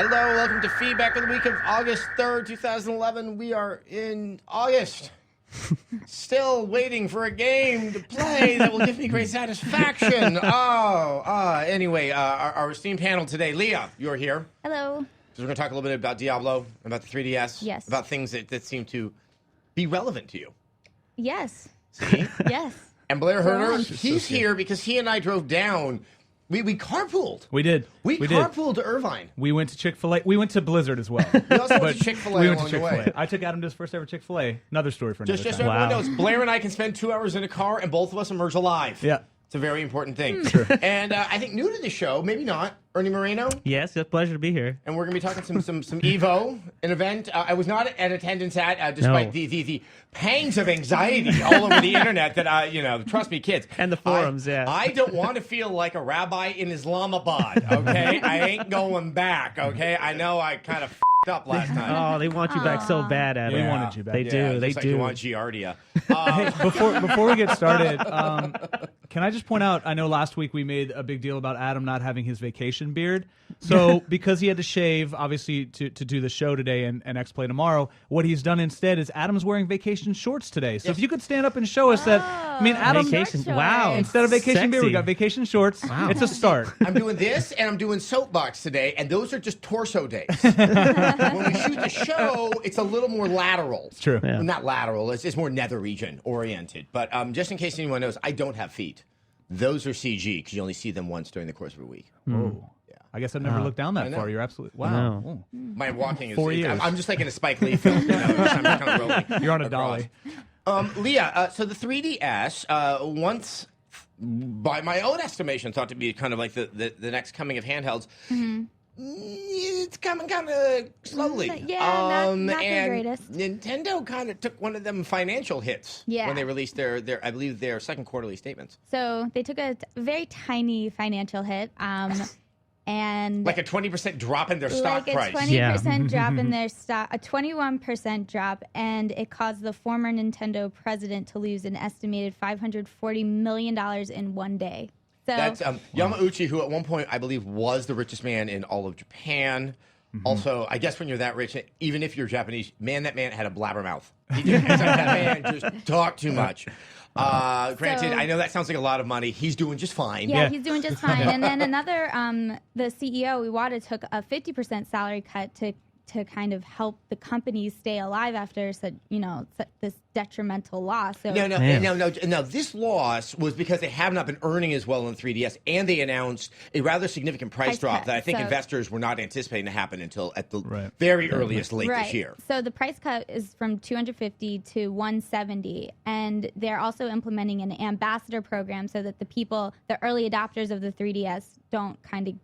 Hello, welcome to Feedback of the week of August 3rd, 2011. We are in August. Still waiting for a game to play that will give me great satisfaction. Anyway, our esteemed panel today. Leah, you're here. Hello. So we're going to talk a little bit about Diablo, about the 3DS. Yes. About things that seem to be relevant to you. Yes. See? Yes. And Blair Herder, on. he's here because he and I drove down. We carpooled. We did. We carpooled to Irvine. We went to Chick-fil-A. We went to Blizzard as well. We also went to Chick-fil-A we went along to the way. Chick-fil-A. I took Adam to his first ever Chick-fil-A. Another story for another Just time. so everyone knows, Blair and I can spend 2 hours in a car and both of us emerge alive. Yeah. It's a very important thing. Sure. And I think new to the show, maybe not, Ernie Moreno. Yes, it's a pleasure to be here. And we're going to be talking some EVO, an event I was not at attendance at, despite the pangs of anxiety all over the internet that, trust me, kids. And the forums, I don't want to feel like a rabbi in Islamabad, okay? I ain't going back, okay? I know I kind of up last time. Oh, they want you back so bad, Adam. They wanted you back. They do. They just like do. you want Giardia. Hey, before we get started, can I just point out, I know last week we made a big deal about Adam not having his vacation beard. So because he had to shave, obviously, to do the show today and X-Play tomorrow, what he's done instead is Adam's wearing vacation shorts today. So if you could stand up and show us that, I mean, Adam, Vacation. Short Wow. shorts. instead of vacation beard, we Sexy. got vacation shorts. Wow. It's a start. I'm doing this, and I'm doing soapbox today, and those are just torso days. When we shoot the show, it's a little more lateral. It's true. Yeah. Well, not lateral. It's more nether region oriented. But just in case anyone knows, I don't have feet. Those are CG because you only see them once during the course of a week. Oh. I guess I've never looked down that know. far. You're absolutely I wow. know. Oh. My walking is. 4 years. I'm just like in a Spike Lee film. I'm just kind of rolling. You're on a across. dolly. Leah, so the 3DS, once by my own estimation, thought to be kind of like the next coming of handhelds. Mm-hmm. It's coming kind of slowly. Yeah, not the and greatest. Nintendo kind of took one of them financial hits Yeah. when they released their I believe their second quarterly statements. So they took a very tiny financial hit, and Like a 20% drop in their stock like price. a 20% drop in their stock, a 21% drop, and it caused the former Nintendo president to lose an estimated $540 million in one day. So That's Yamauchi, who at one point I believe was the richest man in all of Japan. Also, I guess when you're that rich, even if you're Japanese, that man had a blabbermouth. That man just talked too much. Granted, I know that sounds like a lot of money. He's doing just fine. yeah, he's doing just fine. And then another, the CEO Iwata took a 50% salary cut to kind of help the companies stay alive after this detrimental loss. So No. This loss was because they have not been earning as well in 3DS, and they announced a rather significant price drop cut. that I think So- investors were not anticipating to happen until at the Right. very earliest late this year. So the price cut is from 250 to 170, and they're also implementing an ambassador program so that the early adopters of the 3DS don't kind of,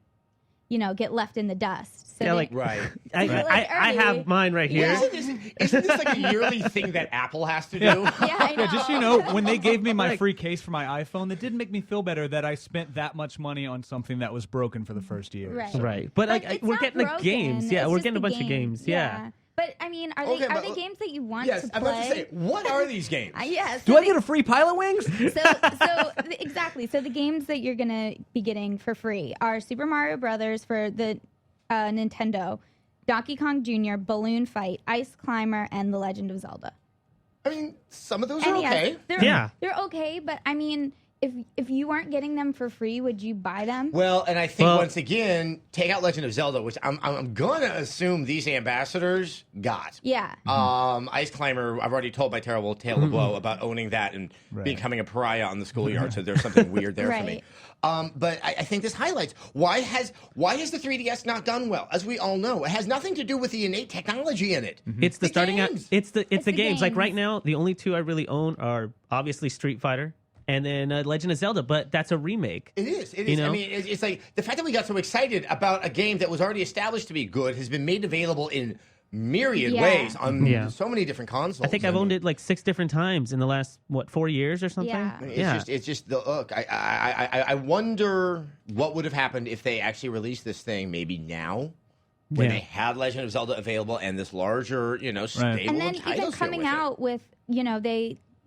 get left in the dust. So Yeah, like- Right. I have mine right here. Isn't this like a yearly thing that Apple has to do? yeah, I know. Yeah, just so you know, when they gave me my free case for my iPhone, that didn't make me feel better that I spent that much money on something that was broken for the first year. Right. So- Right. But it's we're not getting the broken. games. Yeah, It's we're just getting a the bunch of games. Yeah. But I mean, are Okay, they games that you want Yes, to I'm play? about to say, what are these games? Yes. Do I get a free Pilot Wings? Exactly. So the games that you're gonna be getting for free are Super Mario Brothers for the Nintendo, Donkey Kong Jr., Balloon Fight, Ice Climber, and The Legend of Zelda. I mean, some of those are And okay. yes, they're okay, but I mean, if you weren't getting them for free, would you buy them? Well, and I think once again, take out Legend of Zelda, which I'm gonna assume these ambassadors got. Yeah. Ice Climber, I've already told my terrible tale of woe about owning that and becoming a pariah on the schoolyard, so there's something weird there for me. But I think this highlights why has the 3DS not done well? As we all know, it has nothing to do with the innate technology in it. It's the starting out. games. It's the games. Like games. right now, the only two I really own are obviously Street Fighter and then Legend of Zelda, but that's a remake. It is. It is. You know? I mean, it's like the fact that we got so excited about a game that was already established to be good has been made available in myriad ways on so many different consoles. I think I've owned it like 6 different times in the last 4 years or something. Yeah. It's just the look. I wonder what would have happened if they actually released this thing maybe now. When they had Legend of Zelda available and this larger, stable And then titles even coming out with,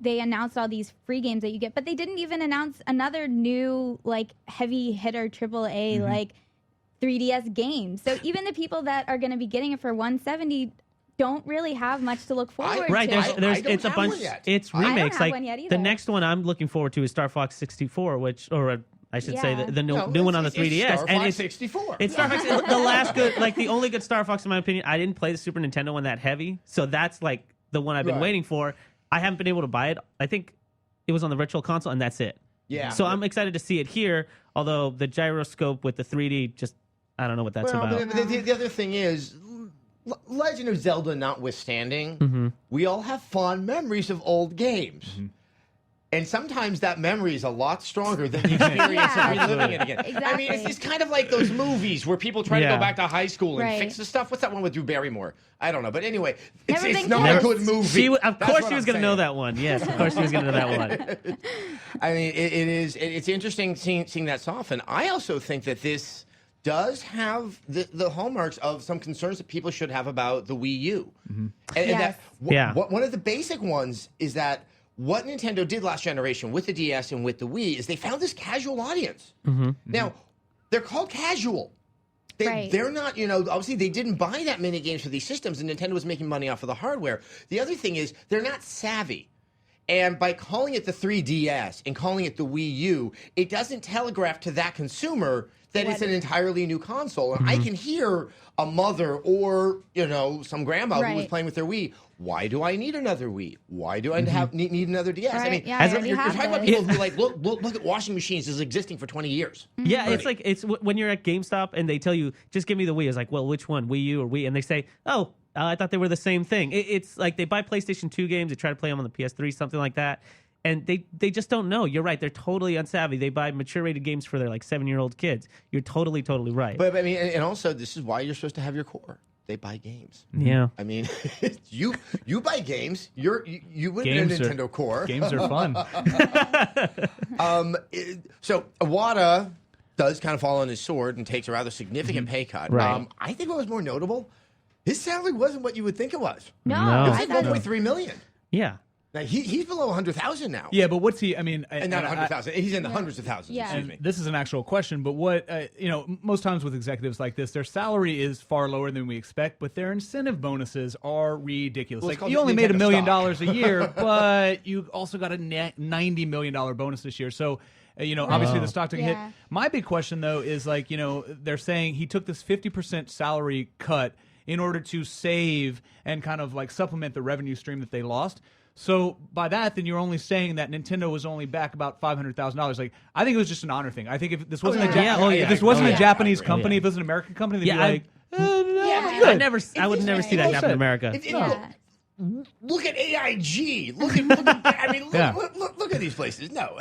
they announced all these free games that you get, but they didn't even announce another new like heavy hitter AAA like 3DS games. So even the people that are going to be getting it for 170 don't really have much to look forward Right, to. there's I don't it's a have bunch. one yet. It's I don't remakes. have Like one yet either. the next one I'm looking forward to is Star Fox 64, I should say Yeah. the new, No, new one on the it's 3DS, Star and Fox it's 64. It's Star Fox. It's the last good, like the only good Star Fox in my opinion. I didn't play the Super Nintendo one that heavy, so that's like the one I've been Right. waiting for. I haven't been able to buy it. I think it was on the Virtual Console, and that's it. Yeah. So I'm excited to see it here. Although the gyroscope with the 3D, just I don't know what that's about. But the other thing is, Legend of Zelda notwithstanding, we all have fond memories of old games. And sometimes that memory is a lot stronger than the experience of reliving it again. Exactly. I mean, it's kind of like those movies where people try to Yeah. go back to high school and Right. fix the stuff. What's that one with Drew Barrymore? I don't know. But anyway, Never it's been not a close. good movie. Of That's course what she was I'm going to know saying. that one. Yes, of course she was going to know that one. I mean, it's interesting seeing that soften. I also think that this does have the hallmarks of some concerns that people should have about the Wii U. And Yes. one of the basic ones is that what Nintendo did last generation with the DS and with the Wii is they found this casual audience. Now, they're called casual. Right. They're not, obviously they didn't buy that many games for these systems, and Nintendo was making money off of the hardware. The other thing is they're not savvy. And by calling it the 3DS and calling it the Wii U, it doesn't telegraph to that consumer that it's an entirely new console. And I can hear a mother or, some grandma who was Right. playing with their Wii. Why do I need another Wii? Why do I need another DS? I Right, mean, yeah, I already you're have talking about this. people who like, look at washing machines as existing for 20 years. Yeah, it's like when you're at GameStop and they tell you just give me the Wii. It's like, well, which one, Wii U or Wii? And they say, oh, I thought they were the same thing. It's like they buy PlayStation 2 games, they try to play them on the PS3, something like that, and they just don't know. You're right; they're totally unsavvy. They buy mature-rated games for their 7-year-old kids. You're totally right. But I mean, and also this is why you're supposed to have your core. They buy games. Yeah. I mean, you buy games. You wouldn't be a Games are- Nintendo core. Games are fun. So Iwata does kind of fall on his sword and takes a rather significant pay cut. Right. I think what was more notable, his salary wasn't what you would think it was. No, No. It I was thought like 1.3 million. Yeah. Now he's below 100,000 now. Yeah, but what's he? I mean, And not 100,000. He's in the hundreds of thousands. Yeah. Excuse and me. this is an actual question, but what most times with executives like this, their salary is far lower than we expect, but their incentive bonuses are ridiculous. Well, it's like called you only made $1 Nintendo million stock. a year, but you also got a $90 million bonus this year. So. Obviously the stock took a hit. Yeah. My big question though is they're saying he took this 50% salary cut in order to save and kind of supplement the revenue stream that they lost. So by that, then you're only saying that Nintendo was only back about $500,000. I think it was just an honor thing. I think if this wasn't if this wasn't a Japanese company, if it was an American company, they'd be like, I would never see that happen in America. Look at AIG. Look at these places. No,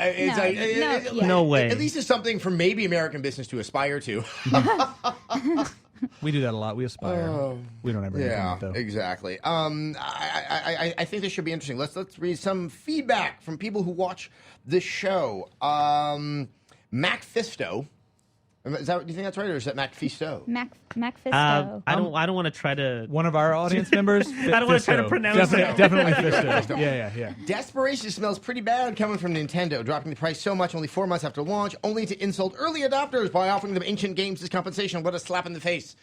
No way. At least it's something for maybe American business to aspire to. we do that a lot. We aspire. We don't ever Yeah, implement, though. exactly. I think this should be interesting. Let's read some feedback from people who watch the show. Mac Fisto. Do you think that's right, or is that Mac Fisto? Mac Fisto. I don't want to try to. One of our audience members. I don't want to try to pronounce it. Definitely Fisto. Yeah. Desperation smells pretty bad coming from Nintendo, dropping the price so much only 4 months after launch, only to insult early adopters by offering them ancient games as compensation. What a slap in the face.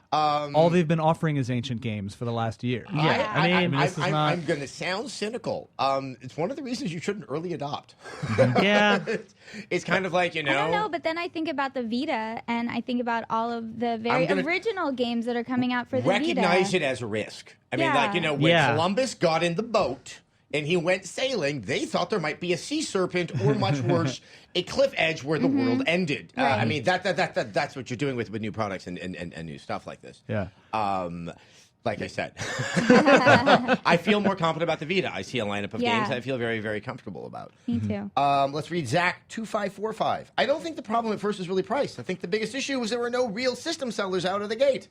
All they've been offering is ancient games for the last year. Yeah, I'm not- going to sound cynical. It's one of the reasons you shouldn't early adopt. Yeah. It's kind of like, I don't know, but then I think about the Vita, and I think about all of the very original games that are coming out for the recognize Vita. it as a risk. I mean, Yeah. when Columbus got in the boat and he went sailing, they thought there might be a sea serpent or, much worse, a cliff edge where the world ended. Right. I mean, that's what you're doing with new products and new stuff like this. Yeah. Like I said, I feel more confident about the Vita. I see a lineup of games I feel very, very comfortable about. Me too. Let's read Zach2545. I don't think the problem at first was really price. I think the biggest issue was there were no real system sellers out of the gate.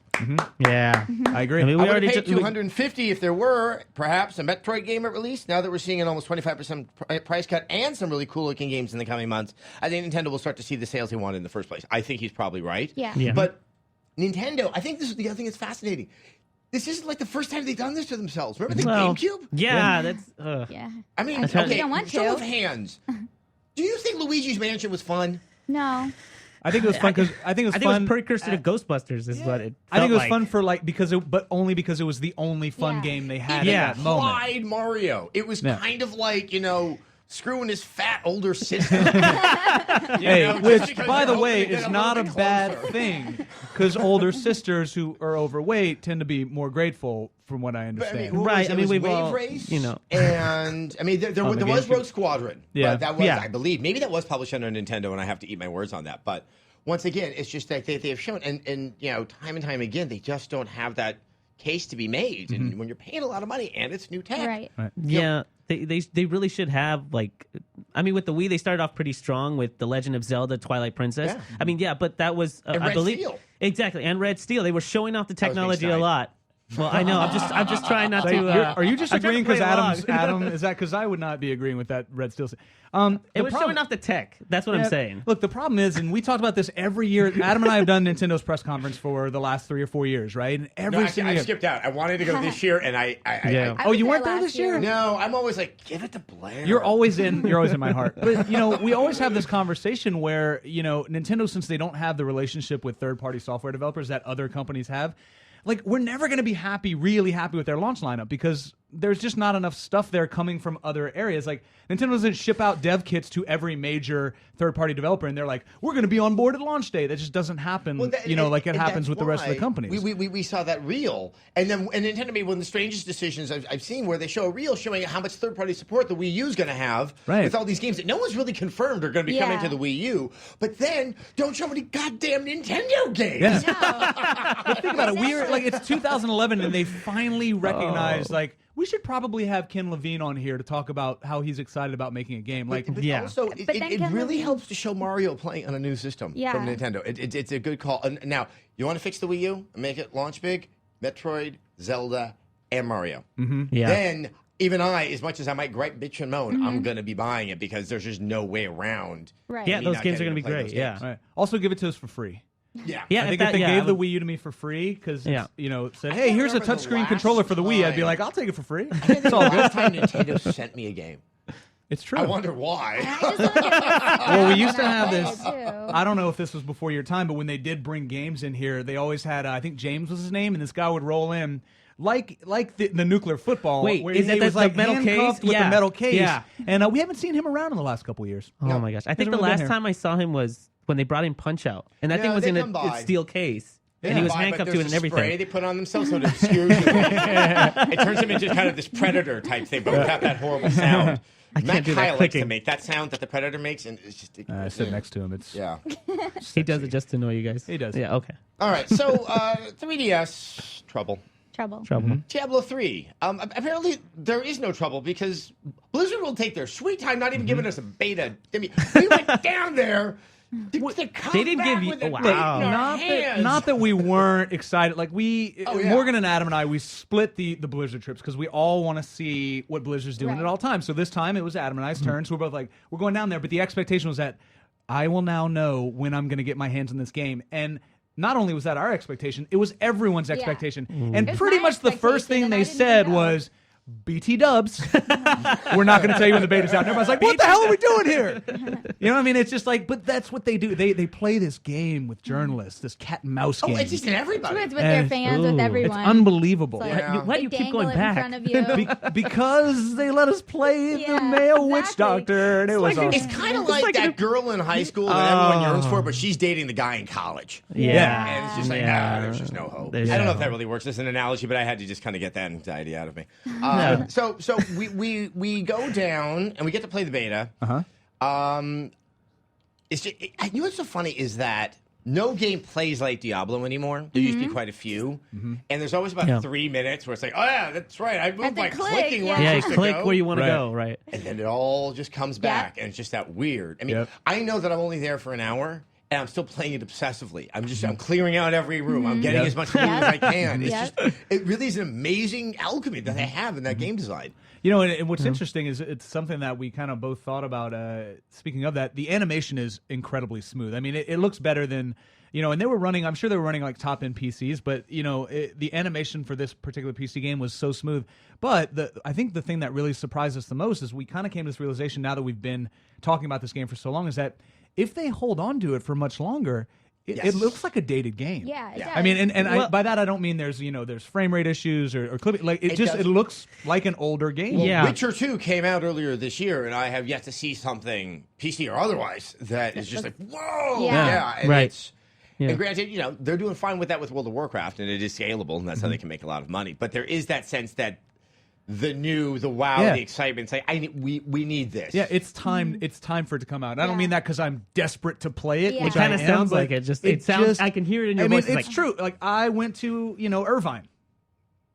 Yeah. I agree. I mean, I we would already have paid $250 if there were perhaps a Metroid game at release. Now that we're seeing an almost 25% price cut and some really cool looking games in the coming months, I think Nintendo will start to see the sales they wanted in the first place. I think he's probably right. Yeah. But Nintendo, I think this is the other thing that's fascinating. This isn't like the first time they've done this to themselves. Remember the GameCube? Yeah, that's. Yeah. I mean, You don't want show to. of hands. Do you think Luigi's Mansion was fun? No. I think it was fun because I think it was I think fun. it was precursor to Ghostbusters is what it I think it was felt fun like. for but only because it was the only fun Yeah. game they had Yeah. at that moment. Applied Mario. It was Yeah. kind of like, screwing his fat older sister. Hey, just which, because by you're the hoping way, to get is a not a little bit bad closer. thing because older sisters who are overweight tend to be more grateful, from what I But, understand. what Right, was it? I mean, It was we've Wave all, Race, and there the was GameCube. Rogue Squadron. Yeah. But that was, Yeah. I believe, maybe that was published under Nintendo, and I have to eat my words on that. But once again, it's just that they have shown, and time and time again, they just don't have that case to be made. And when you're paying a lot of money and it's new tech, Right. Yeah, they really should have with the Wii they started off pretty strong with The Legend of Zelda: Twilight Princess. Yeah. But that was And I Red believe Steel. exactly, and Red Steel. They were showing off the was being technology a snide. lot. Well, I know. I'm just trying not So to. are you just I'm trying agreeing to play because along. Adam? Is that because I would not be agreeing with that Red Steel? It was showing off the tech. That's what I'm saying. Look, the problem is, and we talked about this every year. Adam and I have done Nintendo's press conference for the last 3 or 4 years, right? And No, every actually, single I year. skipped out. I wanted to go this year, and I Yeah. Oh, was you weren't there last this year? no, I'm always like, give it to Blair. You're always in my heart. But we always have this conversation where, Nintendo, since they don't have the relationship with third-party software developers that other companies have, like, we're never going to be really happy with their launch lineup because there's just not enough stuff there coming from other areas. Like, Nintendo doesn't ship out dev kits to every major third-party developer, and they're like, we're going to be on board at launch day. That just doesn't happen, like it happens with the rest of the companies. We saw that reel, and Nintendo made one of the strangest decisions I've seen, where they show a reel showing how much third-party support the Wii U is going to have with all these games that no one's really confirmed are going to be coming to the Wii U. But then don't show any goddamn Nintendo games. Yeah. But think about it. It's 2011, and they finally recognized we should probably have Ken Levine on here to talk about how he's excited about making a game. But Yeah. also, But then it Ken really Levine- helps to show Mario playing on a new system Yeah. from Nintendo. It's a good call. And now, you want to fix the Wii U and make it launch big? Metroid, Zelda, and Mario. Yeah. Then, even I, as much as I might gripe, bitch, and moan, I'm going to be buying it because there's just no way around. Right. Yeah, me those not games are getting going to be play great. those Yeah. games. Right. Also, give it to us for free. Yeah. Yeah, I think if they I gave the would- Wii U to me for free, because said, can't hey, here's a remember the touchscreen last controller for the Wii, I'd be time. like, I'll take it for free. It's all good. Last time Nintendo sent me a game. It's true. I wonder why. Well, we used to have this. Too. I don't know if this was before your time, but when they did bring games in here, they always had, I think James was his name, and this guy would roll in. Like the nuclear football, Wait, where is he it was the like metal case? handcuffed with Yeah. the metal case, Yeah. and we haven't seen him around in the last couple of years. Oh my gosh! I think Hasn't the really been last here. time I saw him was when they brought in Punch Out, and that Yeah, thing was they in come by. a steel case, and Yeah, he was but handcuffed to there's it and a everything. Spray they put on themselves so it obscures you. It turns them into kind of this predator type thing, but without that horrible sound. I can't Matt do that Kyle likes to clicking. make that sound that the predator makes, and it's just. I sit next to him. It's Yeah. He does it just to annoy you guys. He does. Yeah. Okay. All right. So 3DS trouble. Trouble. Trouble. Diablo 3. Apparently, there is no trouble because Blizzard will take their sweet time, not even giving us a beta. I mean, we went down there. To come They didn't back give you- with a wow. date in our not hands. that we weren't excited. Like Oh, yeah. Morgan and Adam and I, we split the Blizzard trips because we all want to see what Blizzard's doing Right. at all times. So this time it was Adam and I's turn. So we're both like, we're going down there. But the expectation was that I will now know when I'm going to get my hands on this game. And not only was that our expectation, it was everyone's expectation. And It was pretty my much the first expectation, thing and they I didn't said even know. was, BT dubs. We're not going to tell you when the beta's out. And everybody's like, what the hell are we doing here? You know what I mean? It's just like, but that's what they do. They play this game with journalists, this cat and mouse Oh, game. it's just in everybody. It's with And- their fans, ooh, with it's everyone. It's unbelievable. So Yeah. Why do you they keep going dangle it back? in front of you. Because they let us play the Yeah, male witch exactly. doctor, and it was like- awesome. It's kind of like that girl in high school that everyone yearns for, but she's dating the guy in college. Yeah. And it's just like, Yeah. there's just no hope. There's I don't know no if that hope. really works as an analogy, but I had to just kind of get that anxiety out of me. So we go down and we get to play the beta. It's just, you know what's so funny is that no game plays like Diablo anymore. There used to be quite a few, and there's always about 3 minutes where it's like, oh yeah, that's right. I moved At the by click, clicking where yeah. I'm Yeah, supposed to click go. where you want Right. to go, right? And then it all just comes back, and it's just that weird. I mean, Yep. I know that I'm only there for an hour, and I'm still playing it obsessively. I'm clearing out every room. I'm getting Yep. as much food as I can. It's Yep. just, it really is an amazing alchemy that they have in that game design. You know, and what's interesting is it's something that we kind of both thought about. Speaking of that, the animation is incredibly smooth. I mean, it looks better than, and they were running, I'm sure they were running like top-end PCs, but, the animation for this particular PC game was so smooth. But I think the thing that really surprised us the most is we kind of came to this realization now that we've been talking about this game for so long is that if they hold on to it for much longer, it Yes. looks like a dated game. Yeah, it does. I mean, and Well- by that I don't mean there's frame rate issues or clipping. Like it does. looks like an older game. Yeah. Witcher 2 came out earlier this year, and I have yet to see something PC or otherwise that is just like, whoa! Yeah. and Right. it's Yeah. and granted, they're doing fine with that with World of Warcraft, and it is scalable, and that's how they can make a lot of money. But there is that sense that the new, the wow, Yeah. the excitement, it's like we need this. Yeah, it's time. It's time for it to come out. And I don't mean that because I'm desperate to play it. Yeah. Which It I kinda am, sounds but like it. It sounds- I can hear it in your I mean, voice. It's it's like- true. Like I went to Irvine,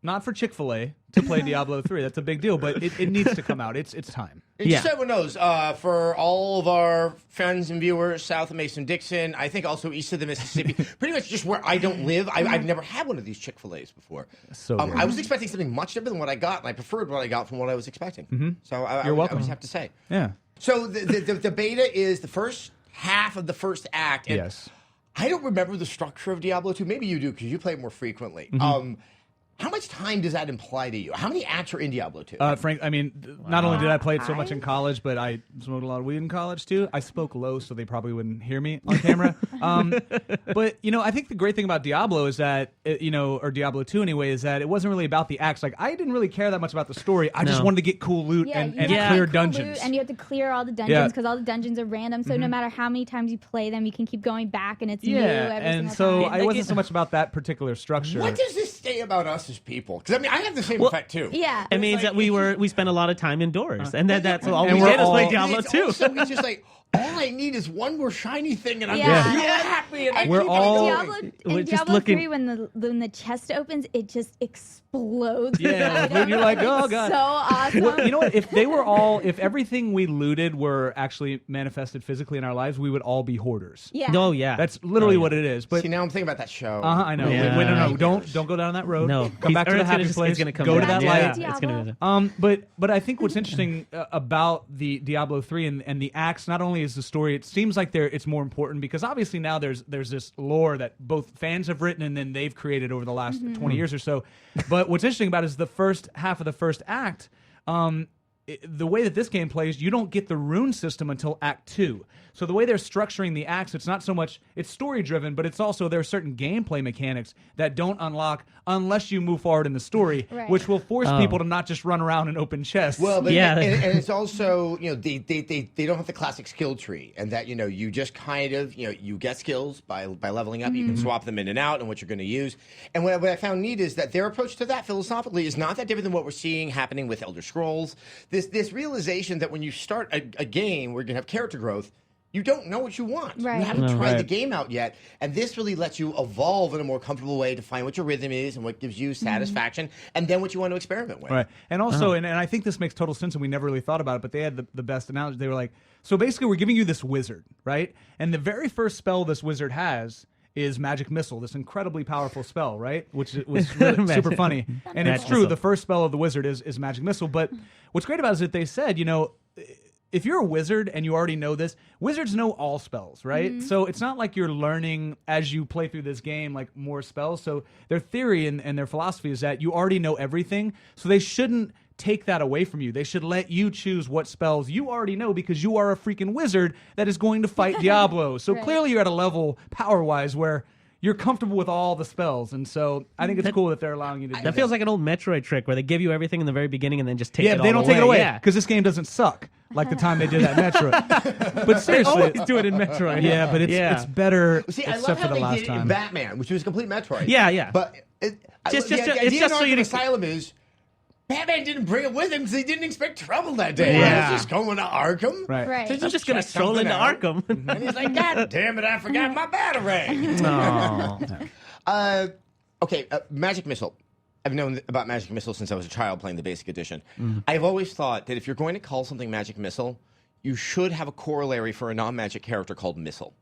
not for Chick-fil-A to play Diablo 3. That's a big deal, but it needs to come out. It's time. And Yeah. just so everyone knows, for all of our friends and viewers south of Mason-Dixon, I think also east of the Mississippi, pretty much just where I don't live, I've never had one of these Chick-fil-A's before. So good. I was expecting something much different than what I got, and I preferred what I got from what I was expecting. So You're welcome. I just have to say. Yeah. So the beta is the first half of the first act. And Yes. I don't remember the structure of Diablo 2. Maybe you do because you play it more frequently. How much time does that imply to you? How many acts are in Diablo 2? Frank, I mean, not only did I play it so much in college, but I smoked a lot of weed in college too. I spoke low, so they probably wouldn't hear me on camera. But I think the great thing about Diablo is that or Diablo 2 anyway, is that it wasn't really about the acts. Like I didn't really care that much about the story. I just No. wanted to get cool loot Yeah, and you have to clear get cool dungeons. loot, and you have to clear all the Yeah. dungeons because all the dungeons are random. So no matter how many times you play them, you can keep going back, and it's new Yeah, every and single so time. I wasn't so much about that particular structure. what does this say about us as people? Because I mean, I have the same effect too. Yeah. It means that we spent a lot of time indoors, and that's all And we we're did was play all- Diablo It's 2. also, it's just like all I need is one more shiny thing, and I'm Yeah. just Yeah. happy. And I We're keep on all- going. Diablo, We're in just Diablo looking- 3, when the chest opens, it just explodes. Yeah, when you're like, oh god. So awesome. Well, you know what? If everything we looted were actually manifested physically in our lives, we would all be hoarders. Yeah. No, yeah, That's literally Oh, yeah. what it is. But See, now I'm thinking about that show. I know. Yeah. Wait, no, Nightmares. don't go down that road. No, come back to or the it's gonna happy just- place. It's gonna come go to back. that Yeah. light. It's gonna. But I think what's interesting about the Diablo 3 and the acts, not only is the story, it seems like it's more important because obviously now there's this lore that both fans have written and then they've created over the last 20 years or so. But what's interesting about it is the first half of the first act. The way that this game plays, you don't get the rune system until Act 2. So the way they're structuring the acts, it's not so much, it's story driven, but it's also there are certain gameplay mechanics that don't unlock unless you move forward in the story, Right. which will force people to not just run around and open chests. Well, but Yeah. and it's also they don't have the classic skill tree, and that you just kind of you get skills by leveling up. You can swap them in and out, and what you're going to use. And what I found neat is that their approach to that philosophically is not that different than what we're seeing happening with Elder Scrolls. This realization that when you start a game where you're going to have character growth, you don't know what you want. Right. You haven't tried Right. the game out yet, and this really lets you evolve in a more comfortable way to find what your rhythm is and what gives you satisfaction, and then what you want to experiment with. Right. And also, and I think this makes total sense, and we never really thought about it, but they had the best analogy. They were like, so basically, we're giving you this wizard, right? And the very first spell this wizard has is Magic Missile, this incredibly powerful spell, right? Which was really super funny. And it's Magic true, Missile. the first spell of the wizard is Magic Missile. But what's great about it is that they said, if you're a wizard and you already know this, wizards know all spells, right? So it's not like you're learning as you play through this game like more spells. So their theory and their philosophy is that you already know everything. So they shouldn't take that away from you. They should let you choose what spells you already know because you are a freaking wizard that is going to fight Diablo. So Right. clearly you're at a level power-wise where you're comfortable with all the spells. And so I think it's cool that they're allowing you to do That feels like an old Metroid trick where they give you everything in the very beginning and then just take yeah, it but they all don't take it away Yeah. because this game doesn't suck like the time they did that Metroid. But They seriously, always do it in Metroid. yeah, but it's better See, I love except how for the they last did it in time. Batman, which was a complete Metroid. Yeah, yeah. But Just- the it's idea just in so you Arkham to- Asylum is Batman didn't bring it with him because he didn't expect trouble that day. Yeah. He was just going to Arkham. Right. Right. To I'm just going to check stroll something into out. Arkham. And he's like, God damn it, I forgot my batarang. Okay, Magic Missile. I've known about Magic Missile since I was a child playing the basic edition. I've always thought that if you're going to call something Magic Missile, you should have a corollary for a non-magic character called Missile.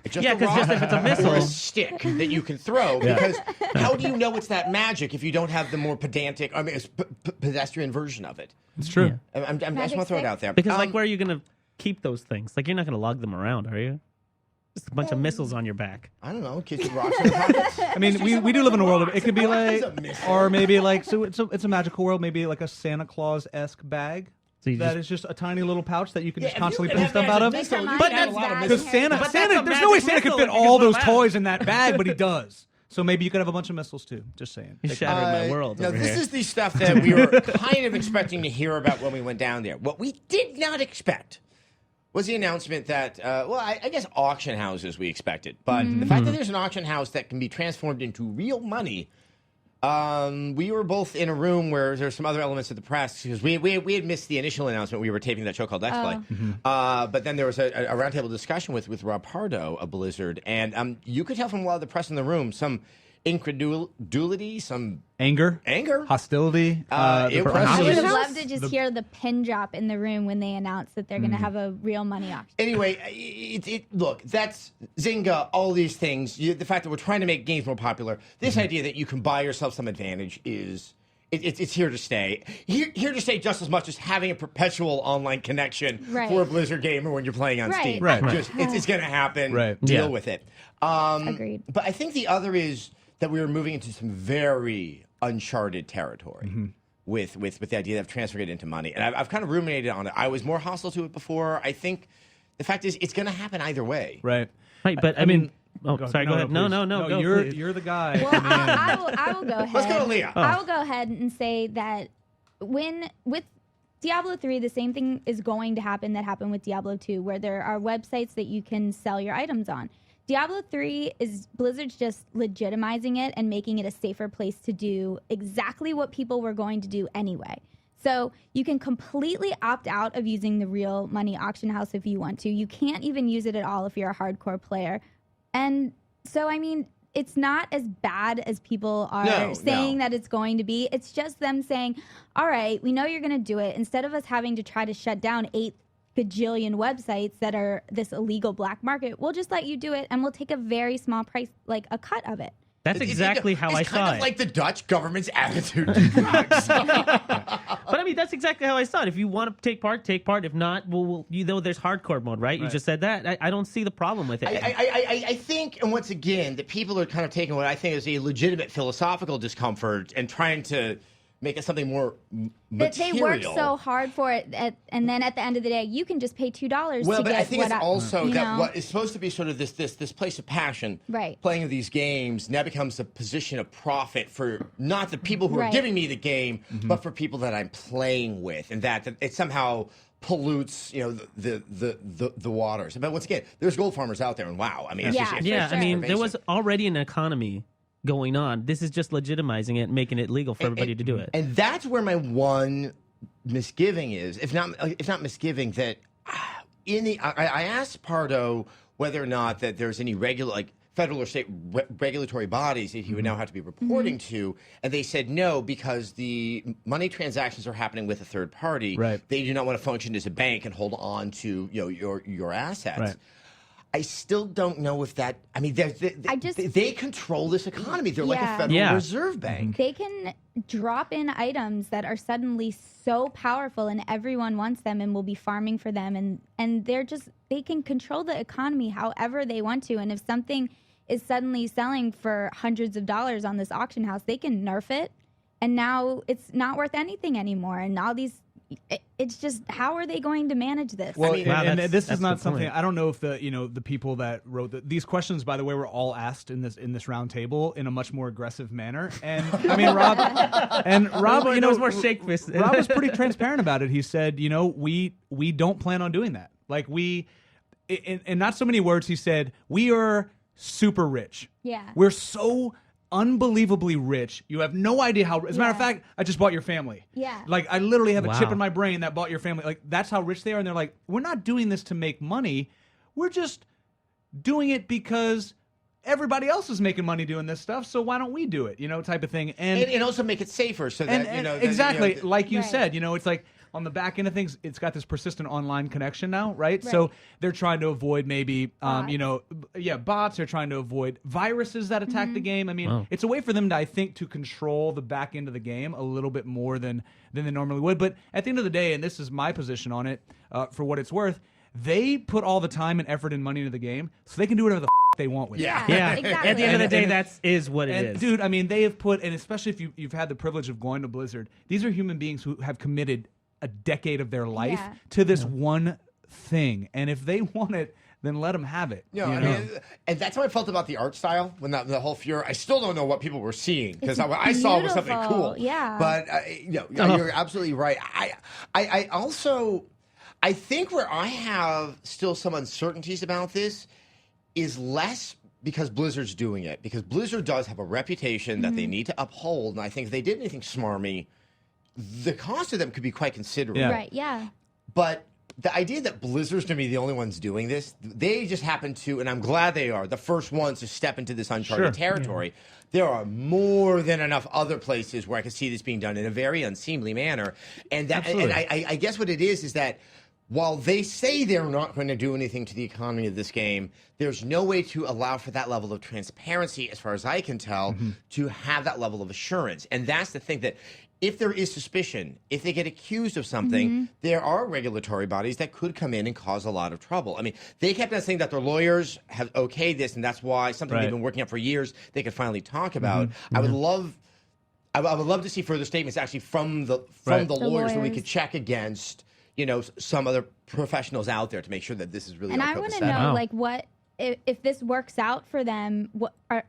Just Yeah, a 'cause rock just if it's a or missile- a stick that you can throw. Because how do you know it's that magic if you don't have the more pedantic, pedestrian version of it? It's true. I just Magic want to throw it stick? out there. Because, like, where are you going to keep those things? Like, you're not going to lug them around, are you? Just a bunch of missiles on your back. I don't know, kids with rocks in their pockets. I mean, we do live in a world of it could be like, It's a missile. or maybe like, so it's a magical world, maybe like a Santa Claus-esque bag. So you That just- is just a tiny little pouch that you can just if you constantly could pull have stuff that out as of. a missile, you But could have that's a lot of bad. missiles. Because Santa, But Santa, that's a there's no way magic Santa could missile fit if you all can those put 'em toys in that bag, but he does. So maybe you could have a bunch of missiles too. Just saying. You shattered my world. No, over this here. is the stuff that we were kind of expecting to hear about when we went down there. What we did not expect was the announcement that, I guess auction houses we expected. But the fact that there's an auction house that can be transformed into real money, we were both in a room where there's some other elements of the press because we had missed the initial announcement. We were taping that show called X Play. But then there was a roundtable discussion with Rob Pardo of Blizzard. And you could tell from a lot of the press in the room some incredulity, some Anger, hostility. it was- I would have House? loved to just hear the pin drop in the room when they announced that they're going to have a real money auction. Anyway, look, that's Zynga, all these things. The fact that we're trying to make games more popular, this idea that you can buy yourself some advantage is it's here to stay. Here to stay just as much as having a perpetual online connection Right. for a Blizzard gamer when you're playing on Right. Steam. Right. Just, it's going to happen. Right. Deal Yeah. with it. Agreed. But I think the other is that we were moving into some very uncharted territory with the idea of transferring it into money. And I've kind of ruminated on it. I was more hostile to it before. I think the fact is it's going to happen either way. Right. Right, but I mean, oh, sorry, go ahead. No, please. go, You're please. you're the guy. Well, I will go ahead. Let's go to Leah. I will go ahead and say that with Diablo 3, the same thing is going to happen that happened with Diablo 2, where there are websites that you can sell your items on. Diablo 3 is Blizzard's just legitimizing it and making it a safer place to do exactly what people were going to do anyway. So you can completely opt out of using the real money auction house if you want to. You can't even use it at all if you're a hardcore player. And so, I mean, it's not as bad as people are saying that it's going to be. It's just them saying, all right, we know you're going to do it. Instead of us having to try to shut down 8 gajillion websites that are this illegal black market, we'll just let you do it and we'll take a very small price, like a cut of it. That's exactly how I It's saw kind of it. like the Dutch government's attitude to drugs. But I mean, that's exactly how I saw it. If you want to take part, take part. If not, well you know, there's hardcore mode, right? You just said that. I don't see the problem with it. I think, and once again, that people are kind of taking what I think is a legitimate philosophical discomfort and trying to make it something more That they material. work so hard for it, and then at the end of the day, you can just pay $2 Well, to but get I think what it's also you that know? what is supposed to be sort of this place of passion, Right. playing of these games now becomes a position of profit for not the people who are Right. giving me the game, but for people that I'm playing with, and that it somehow pollutes, the waters. But once again, there's gold farmers out there, and wow, I mean, it's Yeah. just, it's yeah, just I mean, there was pervasive. already an economy going on. This is just legitimizing it, and making it legal for everybody to do it. And that's where my one misgiving is, if not misgiving, that I asked Pardo whether or not that there's any federal or state regulatory bodies that he would now have to be reporting to, and they said no because the money transactions are happening with a third party. Right. They do not want to function as a bank and hold on to your assets. Right. I still don't know if that. I mean, they control this economy. They're like a Yeah. Federal Yeah. Reserve Bank. They can drop in items that are suddenly so powerful and everyone wants them and will be farming for them, and they can control the economy however they want to. And if something is suddenly selling for hundreds of dollars on this auction house, they can nerf it, and now it's not worth anything anymore. And all these, it's just, how are they going to manage this? Well, I mean, Wow, and that's- this that's is a not good something point. I don't know if the people that wrote these questions, by the way, were all asked in this round table in a much more aggressive manner. And I mean, Rob, There was more shake fist. Rob was pretty transparent about it. He said, we don't plan on doing that. Like in not so many words, he said, we are super rich. Yeah. We're so unbelievably rich. You have no idea how. As a matter of Yeah. fact, I just bought your family. Yeah. Like I literally have a chip Wow. in my brain that bought your family. Like that's how rich they are. And they're like, we're not doing this to make money. We're just doing it because everybody else is making money doing this stuff. So why don't we do it? Type of thing. And also make it safer so that exactly that, like you Right. said, it's like on the back end of things, it's got this persistent online connection now, right? So they're trying to avoid maybe bots. They're trying to avoid viruses that attack the game. I mean, it's a way for them to, I think, to control the back end of the game a little bit more than they normally would. But at the end of the day, and this is my position on it, for what it's worth, they put all the time and effort and money into the game so they can do whatever the they want with it. Yeah. Yeah. Exactly. At the end of the day, And- that is what it And is. dude, I mean, they have put, and especially if you've had the privilege of going to Blizzard, these are human beings who have committed a decade of their life Yeah. to this one thing. And if they want it, then let them have it. You know, I mean, and that's how I felt about the art style when the whole Fuhrer. I still don't know what people were seeing because what I saw was something beautiful, cool. yeah. But you're absolutely right. I also I think where I have still some uncertainties about this is less because Blizzard's doing it, because Blizzard does have a reputation that they need to uphold, and I think if they did anything smarmy, the cost of them could be quite considerable. Yeah. Right, yeah. But the idea that Blizzard's going to be the only ones doing this, they just happen to, and I'm glad they are, the first ones to step into this uncharted territory. There are more than enough other places where I can see this being done in a very unseemly manner. And that, and I guess what it is that while they say they're not going to do anything to the economy of this game, there's no way to allow for that level of transparency, as far as I can tell, to have that level of assurance. And that's the thing, that if there is suspicion, if they get accused of something, there are regulatory bodies that could come in and cause a lot of trouble. I mean, they kept on saying that their lawyers have okayed this, and that's why something they've been working on for years they could finally talk about. I would love to see further statements actually from the lawyers that we could check against, some other professionals out there to make sure that this is really. And I want to know, like, what if this works out for them?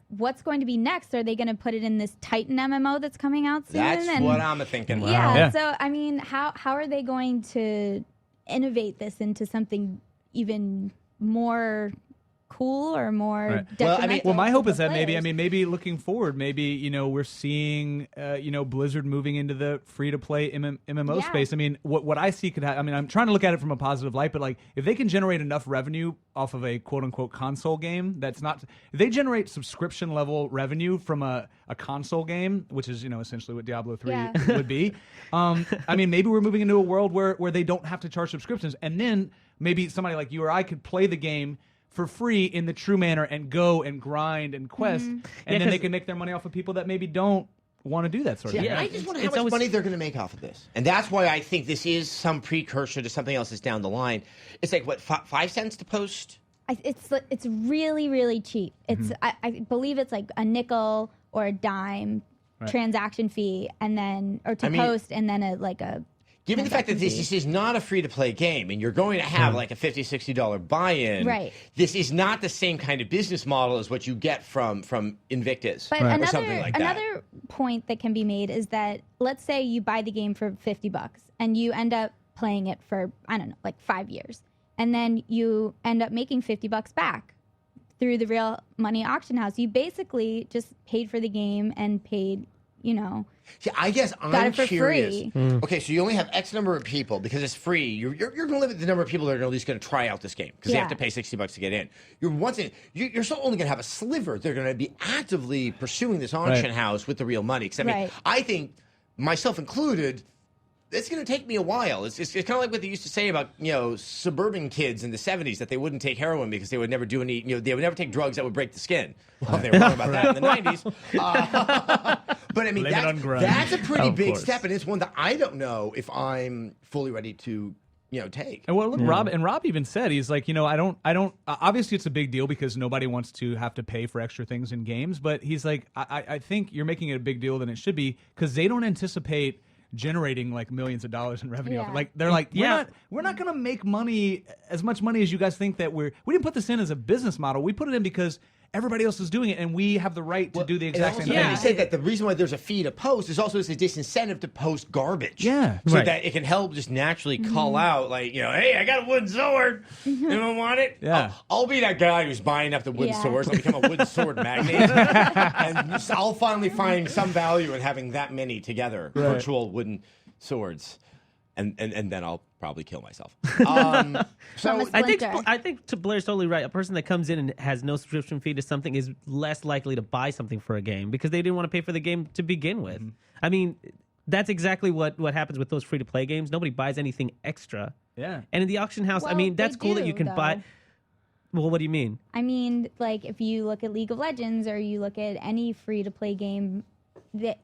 What's going to be next? Are they going to put it in this Titan MMO that's coming out soon? That's what I'm thinking. Yeah. So I mean, how are they going to innovate this into something even more cool or more detrimental? Well, my hope to is the that players? maybe looking forward, we're seeing Blizzard moving into the free to play MMO space. I mean, what I see could happen. I mean, I'm trying to look at it from a positive light, but like if they can generate enough revenue off of a quote unquote console game, if they generate subscription level revenue from a console game, which is essentially what Diablo 3 would be. I mean, maybe we're moving into a world where they don't have to charge subscriptions, and then maybe somebody like you or I could play the game for free in the true manner and go and grind and quest, and then they can make their money off of people that maybe don't want to do that sort of thing. I just wonder how much money they're going to make off of this. And that's why I think this is some precursor to something else that's down the line. It's like, what, 5 cents to post? It's really, really cheap. It's I believe it's like a nickel or a dime transaction fee, and then post, and then a Given the fact that this is not a free-to-play game, and you're going to have like a $50, $60 buy-in, this is not the same kind of business model as what you get from Invictus but or something like that. Another point that can be made is that, let's say you buy the game for $50 and you end up playing it for, I don't know, like 5 years, and then you end up making $50 back through the real money auction house. You basically just paid for the game and paid, See, I guess I'm got it for curious. free. Okay, so you only have X number of people because it's free. You're going to limit the number of people that are at least going to try out this game because they have to pay $60 to get in. You're still only going to have a sliver. They're going to be actively pursuing this auction house with the real money. Because I mean, I think, myself included, it's going to take me a while. It's kind of like what they used to say about suburban kids in the 70s, that they wouldn't take heroin because they would never do any they would never take drugs that would break the skin. Well, they were wrong about that in the 90s. But I mean, that's a pretty big step, and it's one that I don't know if I'm fully ready to take. And well, look, Rob even said, he's like, I don't. Obviously, it's a big deal because nobody wants to have to pay for extra things in games. But he's like, I think you're making it a big deal than it should be, because they don't anticipate generating like millions of dollars in revenue. Like they're like, we're not going to make money, as much money as you guys think that we didn't put this in as a business model. We put it in because everybody else is doing it, and we have the right to do the exact same thing. They say that the reason why there's a fee to post is also it's a disincentive to post garbage. Yeah. So that it can help just naturally call out, like, hey, I got a wooden sword. Anyone want it? Yeah. I'll be that guy who's buying up the wooden swords. I'll become a wooden sword magnate. And I'll finally find some value in having that many together, virtual wooden swords. And then I'll probably kill myself. So I think Blair's totally right. A person that comes in and has no subscription fee to something is less likely to buy something for a game because they didn't want to pay for the game to begin with. I mean, that's exactly what happens with those free-to-play games. Nobody buys anything extra. Yeah. And in the auction house, I mean, that's cool that you can buy. Well, what do you mean? I mean, like, if you look at League of Legends or you look at any free-to-play game,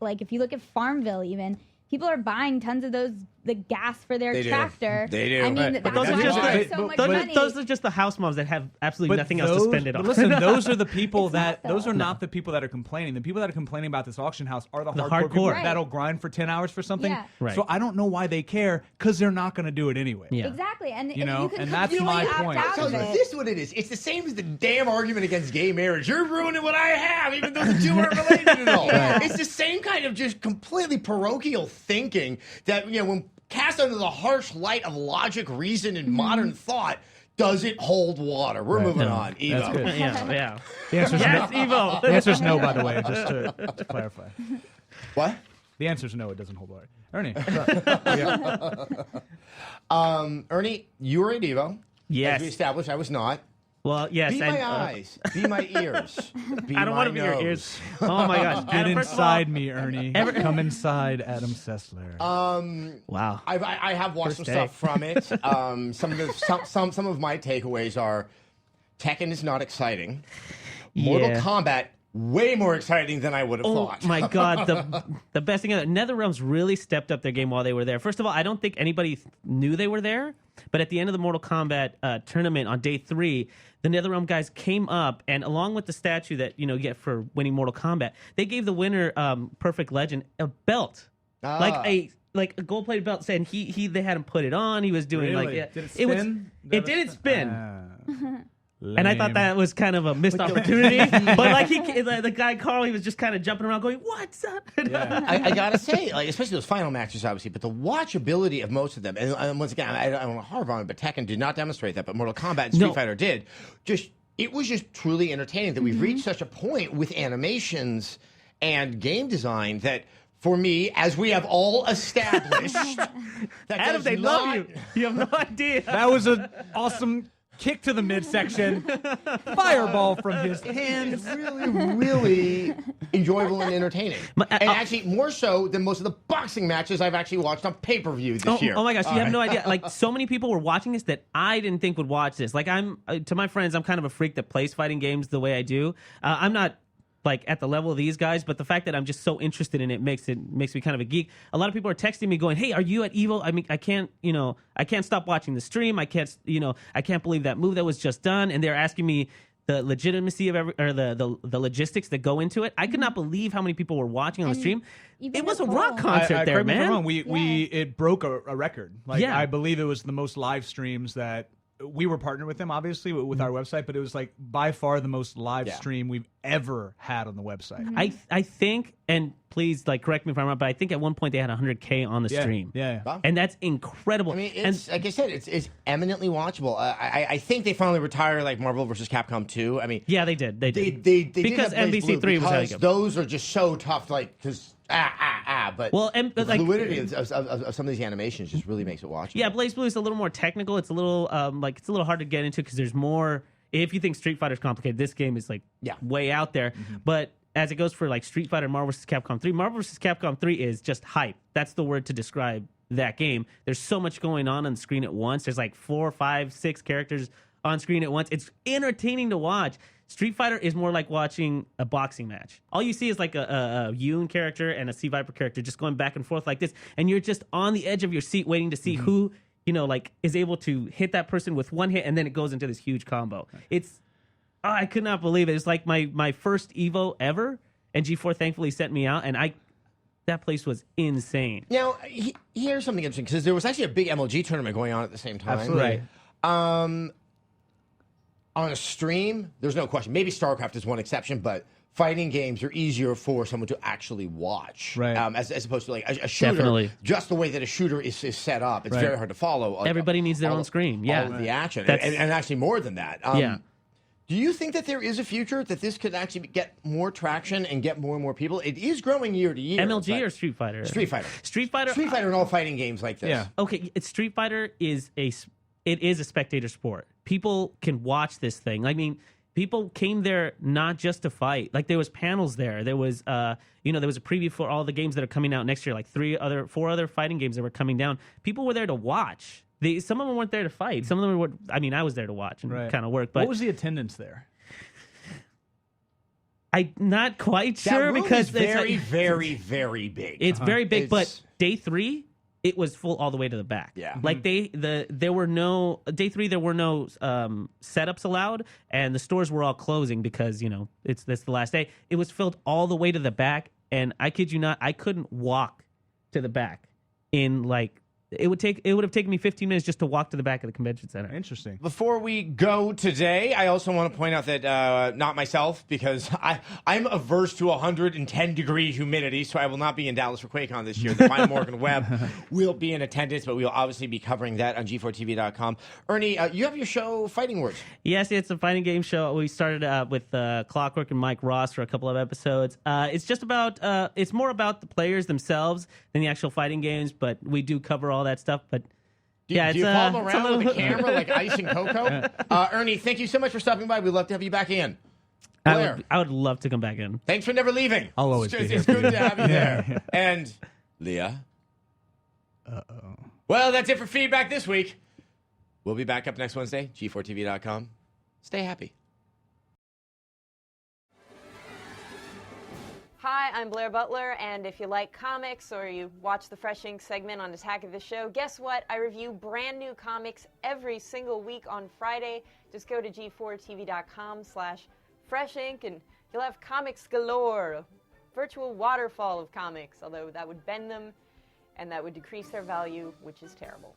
like if you look at Farmville even, people are buying tons of those the gas for their They do. tractor. They do. I mean, Right. that's But those are why just they the- make so much but money. Those are just the house moms that have absolutely nothing else to spend it on. But listen, those are the people It's not, that those though. are not the people that are complaining. The people that are complaining about this auction house are the hardcore hardcore. people Right. that'll grind for 10 hours for something. Yeah. Right. So I don't know why they care, because they're not going to do it anyway. Yeah. Exactly, and You know, you can and that's completely my opt point. out So of it. this is what it is. It's the same as the damn argument against gay marriage. You're ruining what I have, even though the two aren't related at all. Yeah. It's the same kind of just completely parochial thinking that, when cast under the harsh light of logic, reason, and modern thought, does it hold water? We're moving on. Evo. That's good. Yeah. The answer's Yes, no. Evo. The answer's no, by the way, just to clarify. What? The answer's no, it doesn't hold water. Ernie. Ernie, you were at Evo. Yes. As we established, I was not. Well, yes. Be and, my eyes. Be my ears. Be I don't my want to be your nose. ears. Oh my gosh. Get Adam, first of all- inside me, Ernie. Come inside Adam Sessler. Wow. I have watched First some day. stuff from it. Some of my takeaways are Tekken is not exciting. Mortal Yeah. Kombat way more exciting than I would have Oh thought. my god, the best thing of it, NetherRealms really stepped up their game while they were there. First of all, I don't think anybody knew they were there, but at the end of the Mortal Kombat tournament on day 3, the NetherRealm guys came up, and along with the statue that you get for winning Mortal Kombat, they gave the winner, Perfect Legend, a belt, like a gold-plated belt. And they had him put it on. He was doing Really? like Did it it was spin? it didn't spin. And I thought Lame. that was kind of a missed opportunity. But like the guy Carl, he was just kind of jumping around, going, "What's up?" Yeah. I gotta say, especially those final matches, obviously, but the watchability of most of them, and once again, I don't want to harp on it, but Tekken did not demonstrate that, but Mortal Kombat and Street No. Fighter did. It was just truly entertaining that we've reached such a point with animations and game design that, for me, as we have all established, that Adam, does they not- love you. You have no idea. That was an awesome kick to the midsection. Fireball from his hands. Really, really enjoyable and entertaining. And actually, more so than most of the boxing matches I've actually watched on pay-per-view this year. Oh my gosh, you have no idea. Like, so many people were watching this that I didn't think would watch this. Like, to my friends, I'm kind of a freak that plays fighting games the way I do. I'm not like at the level of these guys, but the fact that I'm just so interested in it makes me kind of a geek. A lot of people are texting me going, "Hey, are you at Evo?" I mean, I can't stop watching the stream. I can't believe that move that was just done. And they're asking me the legitimacy of the logistics that go into it. I could not believe how many people were watching on the And stream. even It was the a rock poll. concert there, correct me if I'm man. wrong. It broke a record. Like, Yeah. I believe it was the most live streams that we were partnered with them, obviously, with our website, but it was like by far the most live stream we've ever had on the website. I think, and please like correct me if I'm wrong, but I think at one point they had 100K on the stream. Yeah. Wow. And that's incredible. I mean, it's like I said, it's eminently watchable. I think they finally retire like Marvel vs. Capcom 2. I mean, yeah, they did. They did. they because did have Blaze Blue MVC3 was how you because go. those are just so tough. Like because but Well, and the like fluidity of some of these animations just really makes it watchable. yeah, Blaze Blue is a little more technical. It's a little it's a little hard to get into because there's more. If you think Street Fighter's complicated, this game is like way out there. But as it goes for like Street Fighter, Marvel vs. Capcom 3, Marvel vs. Capcom 3 is just hype. That's the word to describe that game. There's so much going on the screen at once. There's like 4, 5, 6 characters on screen at once. It's entertaining to watch. Street Fighter is more like watching a boxing match. All you see is like a Yoon character and a C Viper character just going back and forth like this, and you're just on the edge of your seat waiting to see who is able to hit that person with one hit, and then it goes into this huge combo. I could not believe it. It's like my first Evo ever, and G4 thankfully sent me out, and that place was insane. Now here's something interesting because there was actually a big MLG tournament going on at the same time. Absolutely. Right. On a stream, there's no question. Maybe StarCraft is one exception, but fighting games are easier for someone to actually watch, Right. As opposed to like a shooter. Definitely. Just the way that a shooter is set up, it's very hard to follow. Everybody needs their own screen. Yeah. all of the action, That's- and actually more than that. Yeah. Do you think that there is a future that this could actually get more traction and get more and more people? It is growing year to year. MLG but- or Street Fighter? Street Fighter. Street Fighter. Street Fighter and all fighting games like this. Yeah. Okay, Street Fighter is a spectator sport. People can watch this thing. I mean, people came there not just to fight. Like there was panels there. There was there was a preview for all the games that are coming out next year, like 4 other fighting games that were coming down. People were there to watch. Some of them weren't there to fight. Some of them were. I mean, I was there to watch and kind of work. But what was the attendance there? I'm not quite That sure room because is very, very, very big. it's very big. But It's- day 3 it was full all the way to the back. Yeah. Like there were no day 3. There were no setups allowed, and the stores were all closing because that's the last day. It was filled all the way to the back, and I kid you not, I couldn't walk to the back in like. It would have taken me 15 minutes just to walk to the back of the convention center. Interesting. Before we go today, I also want to point out that not myself, because I'm averse to 110-degree humidity, so I will not be in Dallas for QuakeCon this year. The fine Morgan Webb will be in attendance, but we will obviously be covering that on G4TV.com. Ernie, you have your show, Fighting Words. Yes, it's a fighting game show. We started with Clockwork and Mike Ross for a couple of episodes. It's just about, it's more about the players themselves than the actual fighting games, but we do cover all that stuff. But Do you follow them around with the camera like Ice and Coco? Ernie, thank you so much for stopping by. We'd love to have you back in. Blair, I would love to come back in. thanks for never leaving. I'll always be here It's for good you. to have you there. And Leah. Uh-oh. Well, that's it for feedback this week. We'll be back up next Wednesday, G4TV.com. Stay happy. Hi, I'm Blair Butler, and if you like comics or you watch the Fresh Ink segment on Attack of the Show, guess what? I review brand new comics every single week on Friday. Just go to g4tv.com/freshink and you'll have comics galore, a virtual waterfall of comics, although that would bend them and that would decrease their value, which is terrible.